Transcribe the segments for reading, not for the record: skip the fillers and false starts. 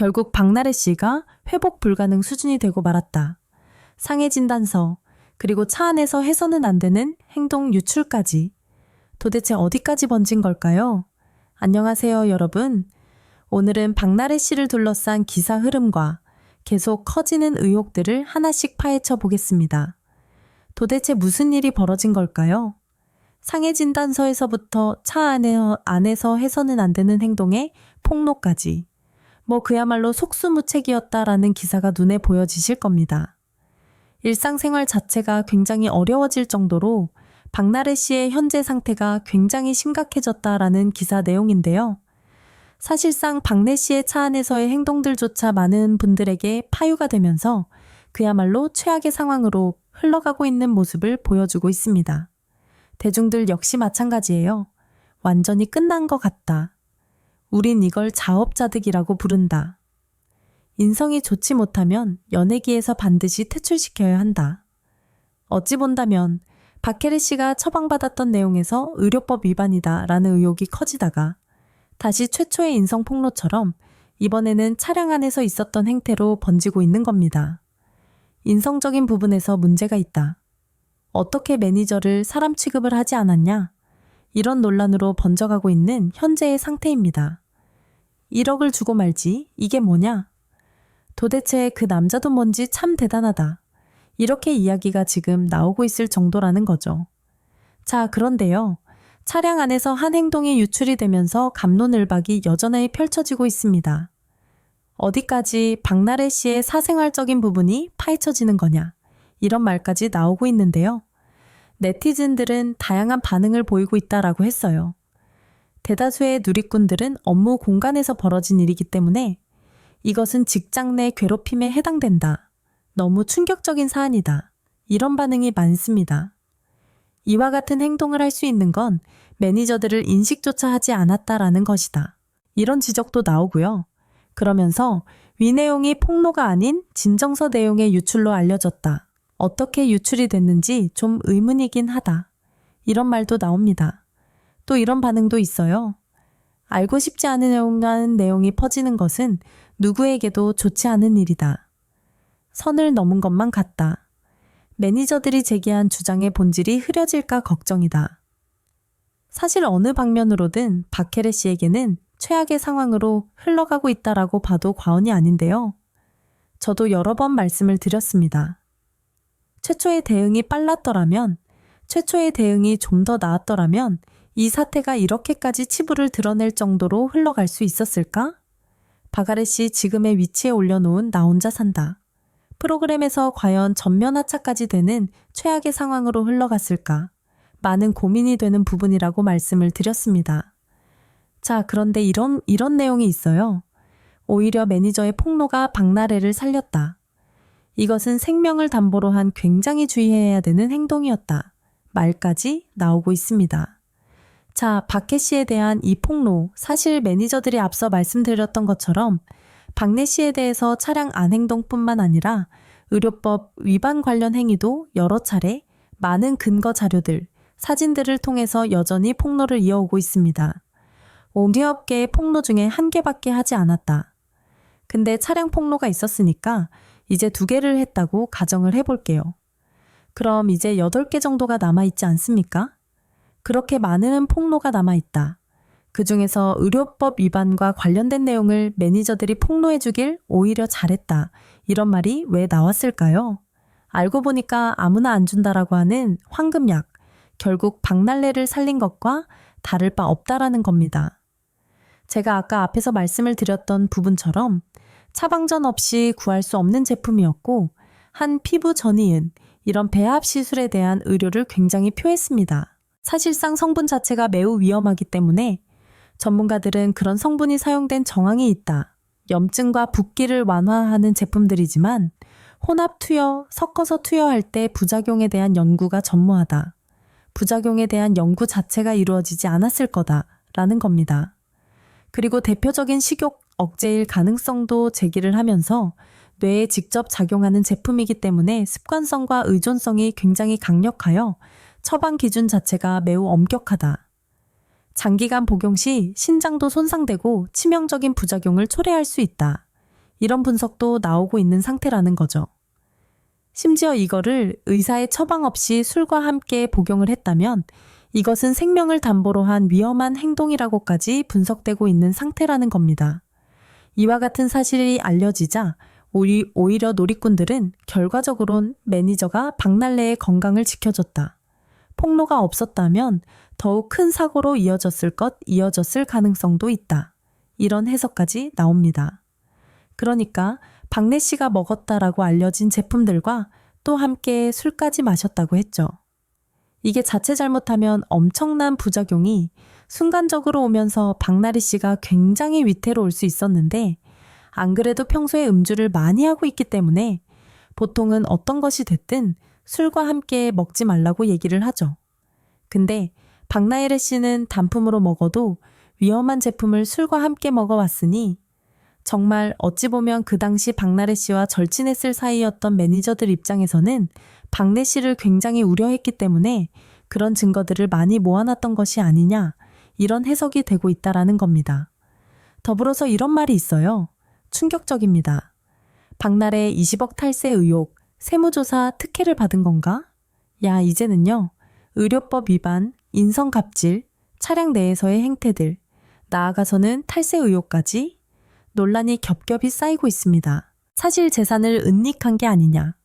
결국 박나래 씨가 회복 불가능 수준이 되고 말았다. 상해 진단서, 그리고 차 안에서 해서는 안 되는 행동 유출까지. 도대체 어디까지 번진 걸까요? 안녕하세요, 여러분. 오늘은 박나래 씨를 둘러싼 기사 흐름과 계속 커지는 의혹들을 하나씩 파헤쳐 보겠습니다. 도대체 무슨 일이 벌어진 걸까요? 상해 진단서에서부터 차 안에서 해서는 안 되는 행동에 폭로까지. 그야말로 속수무책이었다라는 기사가 눈에 보여지실 겁니다. 일상생활 자체가 굉장히 어려워질 정도로 박나래 씨의 현재 상태가 굉장히 심각해졌다라는 기사 내용인데요. 사실상 박래 씨의 차 안에서의 행동들조차 많은 분들에게 파유가 되면서 그야말로 최악의 상황으로 흘러가고 있는 모습을 보여주고 있습니다. 대중들 역시 마찬가지예요. 완전히 끝난 것 같다. 우린 이걸 자업자득이라고 부른다. 인성이 좋지 못하면 연예계에서 반드시 퇴출시켜야 한다. 어찌 본다면 박혜리 씨가 처방받았던 내용에서 의료법 위반이다 라는 의혹이 커지다가 다시 최초의 인성폭로처럼 이번에는 차량 안에서 있었던 행태로 번지고 있는 겁니다. 인성적인 부분에서 문제가 있다. 어떻게 매니저를 사람 취급을 하지 않았냐? 이런 논란으로 번져가고 있는 현재의 상태입니다. 1억을 주고 말지 이게 뭐냐? 도대체 그 남자도 뭔지 참 대단하다. 이렇게 이야기가 지금 나오고 있을 정도라는 거죠. 자, 그런데요. 차량 안에서 한 행동이 유출이 되면서 갑론을박이 여전히 펼쳐지고 있습니다. 어디까지 박나래 씨의 사생활적인 부분이 파헤쳐지는 거냐? 이런 말까지 나오고 있는데요. 네티즌들은 다양한 반응을 보이고 있다라고 했어요. 대다수의 누리꾼들은 업무 공간에서 벌어진 일이기 때문에 이것은 직장 내 괴롭힘에 해당된다. 너무 충격적인 사안이다. 이런 반응이 많습니다. 이와 같은 행동을 할 수 있는 건 매니저들을 인식조차 하지 않았다라는 것이다. 이런 지적도 나오고요. 그러면서 위 내용이 폭로가 아닌 진정서 내용의 유출로 알려졌다. 어떻게 유출이 됐는지 좀 의문이긴 하다. 이런 말도 나옵니다. 또 이런 반응도 있어요. 알고 싶지 않은 내용이 퍼지는 것은 누구에게도 좋지 않은 일이다. 선을 넘은 것만 같다. 매니저들이 제기한 주장의 본질이 흐려질까 걱정이다. 사실 어느 방면으로든 박혜래 씨에게는 최악의 상황으로 흘러가고 있다라고 봐도 과언이 아닌데요. 저도 여러 번 말씀을 드렸습니다. 최초의 대응이 빨랐더라면, 최초의 대응이 좀 더 나았더라면 이 사태가 이렇게까지 치부를 드러낼 정도로 흘러갈 수 있었을까? 박아래 씨 지금의 위치에 올려놓은 나 혼자 산다. 프로그램에서 과연 전면 하차까지 되는 최악의 상황으로 흘러갔을까? 많은 고민이 되는 부분이라고 말씀을 드렸습니다. 자, 그런데 이런 내용이 있어요. 오히려 매니저의 폭로가 박나래를 살렸다. 이것은 생명을 담보로 한 굉장히 주의해야 되는 행동이었다. 말까지 나오고 있습니다. 자, 박혜 씨에 대한 이 폭로, 사실 매니저들이 앞서 말씀드렸던 것처럼 박래 씨에 대해서 차량 안 행동뿐만 아니라 의료법 위반 관련 행위도 여러 차례 많은 근거 자료들, 사진들을 통해서 여전히 폭로를 이어오고 있습니다. 옹기업계의 폭로 중에 한 개밖에 하지 않았다. 근데 차량 폭로가 있었으니까 이제 2개를 했다고 가정을 해볼게요. 그럼 이제 8개 정도가 남아있지 않습니까? 그렇게 많은 폭로가 남아있다. 그 중에서 의료법 위반과 관련된 내용을 매니저들이 폭로해주길 오히려 잘했다. 이런 말이 왜 나왔을까요? 알고 보니까 아무나 안 준다라고 하는 황금약, 결국 박나래를 살린 것과 다를 바 없다라는 겁니다. 제가 아까 앞에서 말씀을 드렸던 부분처럼 차방전 없이 구할 수 없는 제품이었고 한 피부 전이은 이런 배합 시술에 대한 의료를 굉장히 표했습니다. 사실상 성분 자체가 매우 위험하기 때문에 전문가들은 그런 성분이 사용된 정황이 있다. 염증과 붓기를 완화하는 제품들이지만 혼합 투여, 섞어서 투여할 때 부작용에 대한 연구가 전무하다. 부작용에 대한 연구 자체가 이루어지지 않았을 거다라는 겁니다. 그리고 대표적인 식욕 억제일 가능성도 제기를 하면서 뇌에 직접 작용하는 제품이기 때문에 습관성과 의존성이 굉장히 강력하여 처방 기준 자체가 매우 엄격하다. 장기간 복용 시 신장도 손상되고 치명적인 부작용을 초래할 수 있다. 이런 분석도 나오고 있는 상태라는 거죠. 심지어 이거를 의사의 처방 없이 술과 함께 복용을 했다면 이것은 생명을 담보로 한 위험한 행동이라고까지 분석되고 있는 상태라는 겁니다. 이와 같은 사실이 알려지자 오히려 놀이꾼들은 결과적으론 매니저가 박날래의 건강을 지켜줬다. 폭로가 없었다면 더욱 큰 사고로 이어졌을 가능성도 있다. 이런 해석까지 나옵니다. 그러니까 박래 씨가 먹었다라고 알려진 제품들과 또 함께 술까지 마셨다고 했죠. 이게 자칫 잘못하면 엄청난 부작용이 순간적으로 오면서 박나래 씨가 굉장히 위태로울 수 있었는데 안 그래도 평소에 음주를 많이 하고 있기 때문에 보통은 어떤 것이 됐든 술과 함께 먹지 말라고 얘기를 하죠. 근데 박나래 씨는 단품으로 먹어도 위험한 제품을 술과 함께 먹어왔으니 정말 어찌 보면 그 당시 박나래 씨와 절친했을 사이였던 매니저들 입장에서는 박래 씨를 굉장히 우려했기 때문에 그런 증거들을 많이 모아놨던 것이 아니냐 이런 해석이 되고 있다라는 겁니다. 더불어서 이런 말이 있어요. 충격적입니다. 박나래 20억 탈세 의혹, 세무조사 특혜를 받은 건가? 야, 이제는요. 의료법 위반, 인성갑질, 차량 내에서의 행태들, 나아가서는 탈세 의혹까지 논란이 겹겹이 쌓이고 있습니다. 사실 재산을 은닉한 게 아니냐.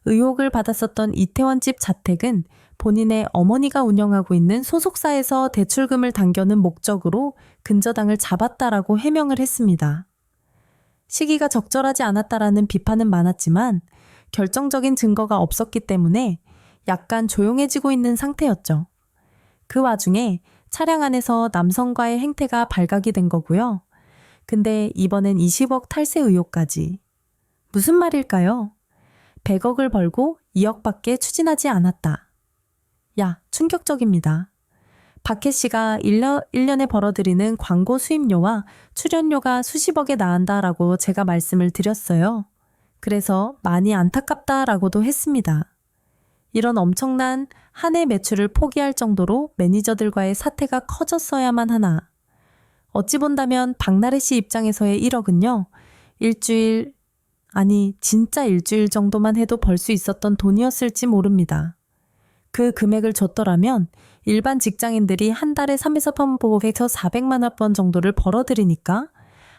의혹을 받았었던 이태원 집 자택은 본인의 어머니가 운영하고 있는 소속사에서 대출금을 당겨는 목적으로 근저당을 잡았다라고 해명을 했습니다. 시기가 적절하지 않았다라는 비판은 많았지만 결정적인 증거가 없었기 때문에 약간 조용해지고 있는 상태였죠. 그 와중에 차량 안에서 남성과의 행태가 발각이 된 거고요. 근데 이번엔 20억 탈세 의혹까지. 무슨 말일까요? 100억을 벌고 2억밖에 추진하지 않았다. 야, 충격적입니다. 박혜 씨가 1년에 벌어들이는 광고 수입료와 출연료가 수십억에 나간다라고 제가 말씀을 드렸어요. 그래서 많이 안타깝다라고도 했습니다. 이런 엄청난 한 해 매출을 포기할 정도로 매니저들과의 사태가 커졌어야만 하나. 어찌 본다면 박나래 씨 입장에서의 1억은요. 진짜 일주일 정도만 해도 벌 수 있었던 돈이었을지 모릅니다. 그 금액을 줬더라면 일반 직장인들이 한 달에 3에서 300에서 400만 원 정도를 벌어들이니까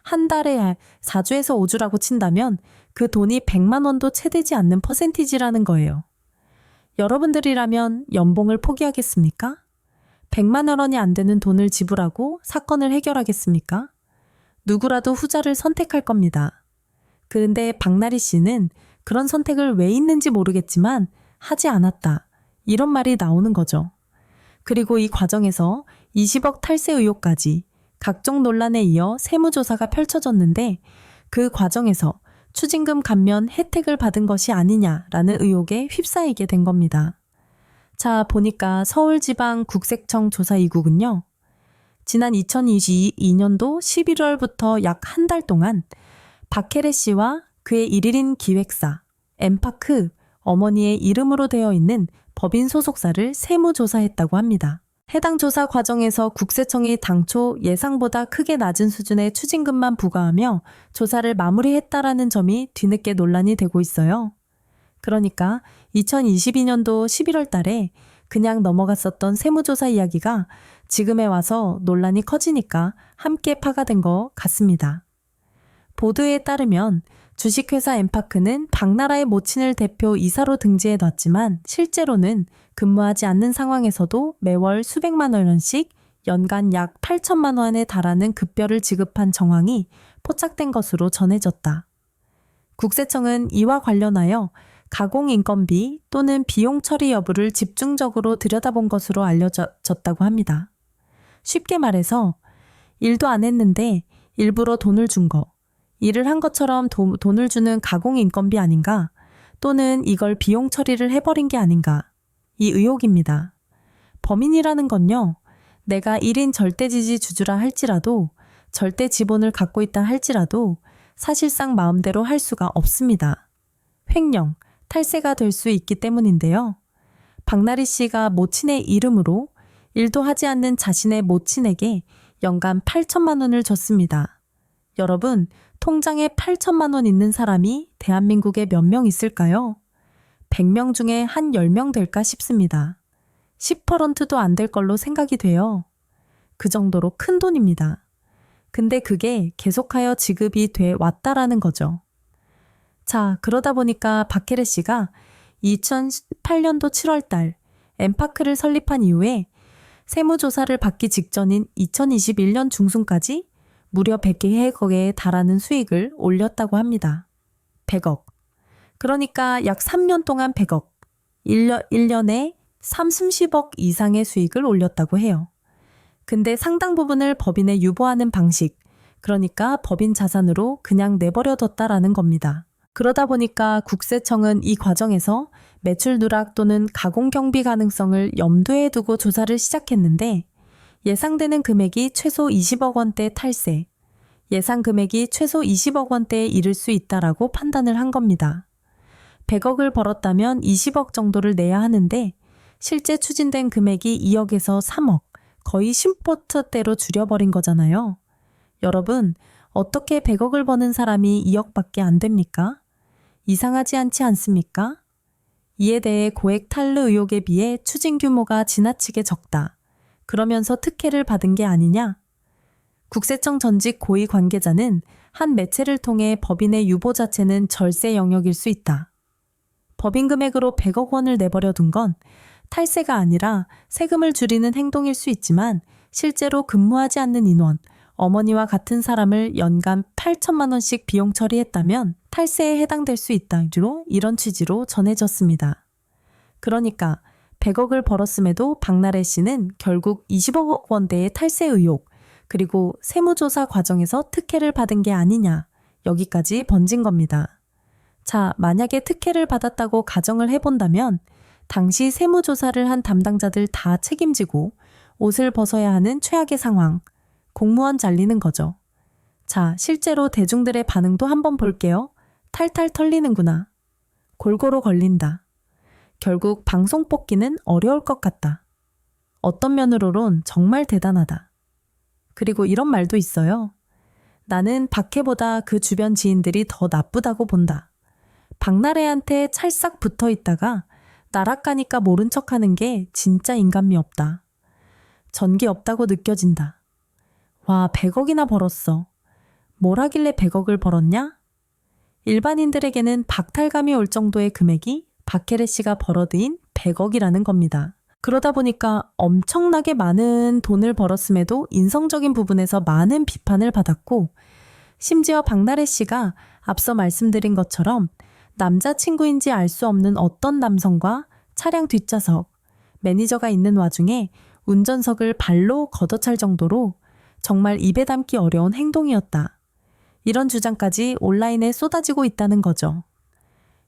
한 달에 4주에서 5주라고 친다면 그 돈이 100만 원도 채 되지 않는 퍼센티지라는 거예요. 여러분들이라면 연봉을 포기하겠습니까? 100만 원이 안 되는 돈을 지불하고 사건을 해결하겠습니까? 누구라도 후자를 선택할 겁니다. 그런데 박나래 씨는 그런 선택을 왜 했는지 모르겠지만 하지 않았다. 이런 말이 나오는 거죠. 그리고 이 과정에서 20억 탈세 의혹까지 각종 논란에 이어 세무조사가 펼쳐졌는데 그 과정에서 추징금 감면 혜택을 받은 것이 아니냐라는 의혹에 휩싸이게 된 겁니다. 자, 보니까 서울지방 국세청 조사 2국은요. 지난 2022년도 11월부터 약 한 달 동안 박혜래 씨와 그의 일일인 기획사 엠파크 어머니의 이름으로 되어 있는 법인 소속사를 세무조사했다고 합니다. 해당 조사 과정에서 국세청이 당초 예상보다 크게 낮은 수준의 추징금만 부과하며 조사를 마무리했다라는 점이 뒤늦게 논란이 되고 있어요. 그러니까 2022년도 11월 달에 그냥 넘어갔었던 세무조사 이야기가 지금에 와서 논란이 커지니까 함께 파가 된 것 같습니다. 보도에 따르면 주식회사 엠파크는 박나라의 모친을 대표 이사로 등재해 놨지만 실제로는 근무하지 않는 상황에서도 매월 수백만 원씩 연간 약 8천만 원에 달하는 급여를 지급한 정황이 포착된 것으로 전해졌다. 국세청은 이와 관련하여 가공인건비 또는 비용 처리 여부를 집중적으로 들여다본 것으로 알려졌다고 합니다. 쉽게 말해서 일도 안 했는데 일부러 돈을 준 거, 일을 한 것처럼 돈을 주는 가공인건비 아닌가? 또는 이걸 비용 처리를 해버린 게 아닌가? 이 의혹입니다. 범인이라는 건요, 내가 1인 절대지지 주주라 할지라도, 절대 지분을 갖고 있다 할지라도 사실상 마음대로 할 수가 없습니다. 횡령, 탈세가 될 수 있기 때문인데요. 박나래 씨가 모친의 이름으로 일도 하지 않는 자신의 모친에게 연간 8천만 원을 줬습니다. 여러분, 통장에 8천만 원 있는 사람이 대한민국에 몇 명 있을까요? 100명 중에 한 10명 될까 싶습니다. 10%도 안 될 걸로 생각이 돼요. 그 정도로 큰 돈입니다. 근데 그게 계속하여 지급이 돼 왔다라는 거죠. 자, 그러다 보니까 박혜래 씨가 2018년도 7월 달 엠파크를 설립한 이후에 세무조사를 받기 직전인 2021년 중순까지 무려 100개에 달하는 수익을 올렸다고 합니다. 100억. 그러니까 약 3년 동안 100억. 1년에 30억 이상의 수익을 올렸다고 해요. 근데 상당 부분을 법인에 유보하는 방식, 그러니까 법인 자산으로 그냥 내버려뒀다라는 겁니다. 그러다 보니까 국세청은 이 과정에서 매출 누락 또는 가공 경비 가능성을 염두에 두고 조사를 시작했는데 예상되는 금액이 최소 20억 원대 탈세, 예상 금액이 최소 20억 원대에 이를 수 있다라고 판단을 한 겁니다. 100억을 벌었다면 20억 정도를 내야 하는데 실제 추진된 금액이 2억에서 3억, 거의 10%대로 줄여버린 거잖아요. 여러분, 어떻게 100억을 버는 사람이 2억밖에 안 됩니까? 이상하지 않지 않습니까? 이에 대해 고액 탈루 의혹에 비해 추진 규모가 지나치게 적다. 그러면서 특혜를 받은 게 아니냐? 국세청 전직 고위 관계자는 한 매체를 통해 법인의 유보 자체는 절세 영역일 수 있다. 법인 금액으로 100억 원을 내버려 둔 건 탈세가 아니라 세금을 줄이는 행동일 수 있지만 실제로 근무하지 않는 인원, 어머니와 같은 사람을 연간 8천만 원씩 비용 처리했다면 탈세에 해당될 수 있다로 이런 취지로 전해졌습니다. 그러니까 100억을 벌었음에도 박나래 씨는 결국 20억 원대의 탈세 의혹, 그리고 세무조사 과정에서 특혜를 받은 게 아니냐, 여기까지 번진 겁니다. 자, 만약에 특혜를 받았다고 가정을 해본다면 당시 세무조사를 한 담당자들 다 책임지고 옷을 벗어야 하는 최악의 상황, 공무원 잘리는 거죠. 자, 실제로 대중들의 반응도 한번 볼게요. 탈탈 털리는구나. 골고루 걸린다. 결국 방송 뽑기는 어려울 것 같다. 어떤 면으로는 정말 대단하다. 그리고 이런 말도 있어요. 나는 박해보다 그 주변 지인들이 더 나쁘다고 본다. 박나래한테 찰싹 붙어 있다가 나락가니까 모른 척하는 게 진짜 인간미 없다. 전기 없다고 느껴진다. 와, 100억이나 벌었어. 뭘 하길래 100억을 벌었냐? 일반인들에게는 박탈감이 올 정도의 금액이 박혜래 씨가 벌어들인 100억이라는 겁니다. 그러다 보니까 엄청나게 많은 돈을 벌었음에도 인성적인 부분에서 많은 비판을 받았고, 심지어 박나래 씨가 앞서 말씀드린 것처럼 남자친구인지 알 수 없는 어떤 남성과 차량 뒷좌석, 매니저가 있는 와중에 운전석을 발로 걷어찰 정도로 정말 입에 담기 어려운 행동이었다. 이런 주장까지 온라인에 쏟아지고 있다는 거죠.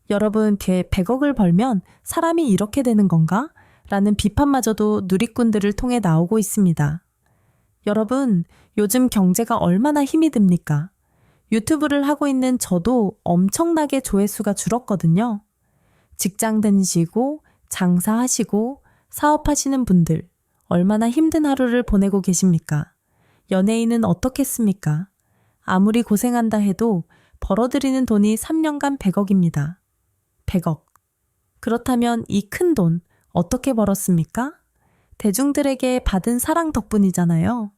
여러분, 100억을 벌면 사람이 이렇게 되는 건가? 라는 비판마저도 누리꾼들을 통해 나오고 있습니다. 여러분, 요즘 경제가 얼마나 힘이 듭니까? 유튜브를 하고 있는 저도 엄청나게 조회수가 줄었거든요. 직장 다니시고 장사하시고 사업하시는 분들 얼마나 힘든 하루를 보내고 계십니까? 연예인은 어떻겠습니까? 아무리 고생한다 해도 벌어들이는 돈이 3년간 100억입니다. 100억. 그렇다면 이 큰 돈 어떻게 벌었습니까? 대중들에게 받은 사랑 덕분이잖아요.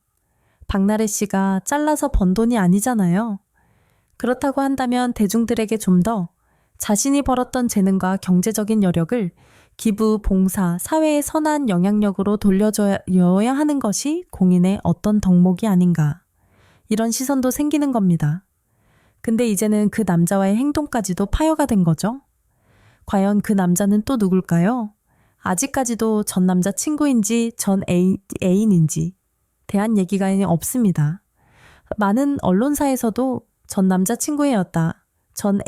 박나래 씨가 잘라서 번 돈이 아니잖아요. 그렇다고 한다면 대중들에게 좀 더 자신이 벌었던 재능과 경제적인 여력을 기부, 봉사, 사회의 선한 영향력으로 돌려줘야 하는 것이 공인의 어떤 덕목이 아닌가. 이런 시선도 생기는 겁니다. 근데 이제는 그 남자와의 행동까지도 파여가 된 거죠. 과연 그 남자는 또 누굴까요? 아직까지도 전 남자 친구인지 전 애인인지 대한 얘기가 없습니다. 많은 언론사에서도 전 남자 친구였다, 전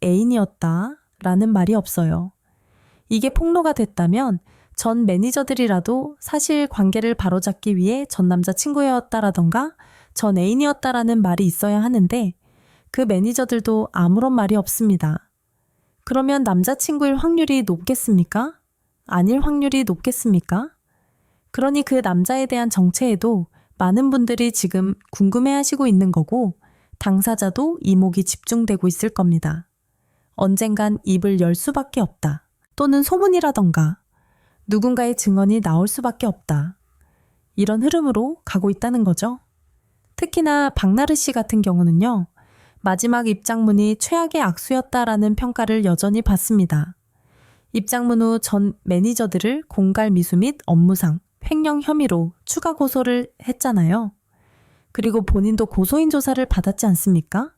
애인이었다 라는 말이 없어요. 이게 폭로가 됐다면 전 매니저들이라도 사실 관계를 바로잡기 위해 전 남자 친구였다라던가 전 애인이었다라는 말이 있어야 하는데 그 매니저들도 아무런 말이 없습니다. 그러면 남자친구일 확률이 높겠습니까? 아닐 확률이 높겠습니까? 그러니 그 남자에 대한 정체에도 많은 분들이 지금 궁금해하시고 있는 거고 당사자도 이목이 집중되고 있을 겁니다. 언젠간 입을 열 수밖에 없다. 또는 소문이라던가 누군가의 증언이 나올 수밖에 없다. 이런 흐름으로 가고 있다는 거죠. 특히나 박나르 씨 같은 경우는요. 마지막 입장문이 최악의 악수였다라는 평가를 여전히 받습니다. 입장문 후 전 매니저들을 공갈 미수 및 업무상, 횡령 혐의로 추가 고소를 했잖아요. 그리고 본인도 고소인 조사를 받았지 않습니까?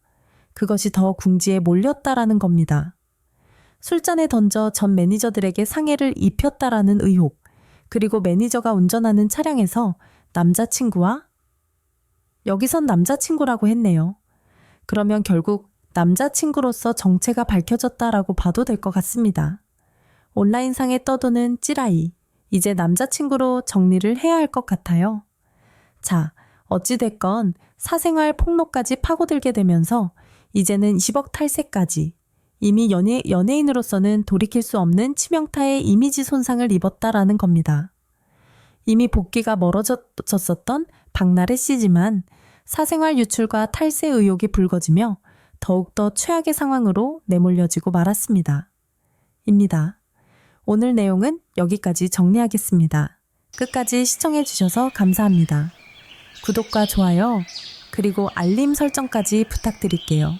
그것이 더 궁지에 몰렸다라는 겁니다. 술잔에 던져 전 매니저들에게 상해를 입혔다라는 의혹, 그리고 매니저가 운전하는 차량에서 남자친구와 여기선 남자친구라고 했네요. 그러면 결국 남자친구로서 정체가 밝혀졌다라고 봐도 될 것 같습니다. 온라인상에 떠도는 찌라이, 이제 남자친구로 정리를 해야 할 것 같아요. 자, 어찌됐건 사생활 폭로까지 파고들게 되면서 이제는 20억 탈세까지 이미 연예인으로서는 돌이킬 수 없는 치명타의 이미지 손상을 입었다라는 겁니다. 이미 복귀가 멀어졌었던 박나래 씨지만 사생활 유출과 탈세 의혹이 불거지며 더욱더 최악의 상황으로 내몰려지고 말았습니다. 입니다. 오늘 내용은 여기까지 정리하겠습니다. 끝까지 시청해 주셔서 감사합니다. 구독과 좋아요, 그리고 알림 설정까지 부탁드릴게요.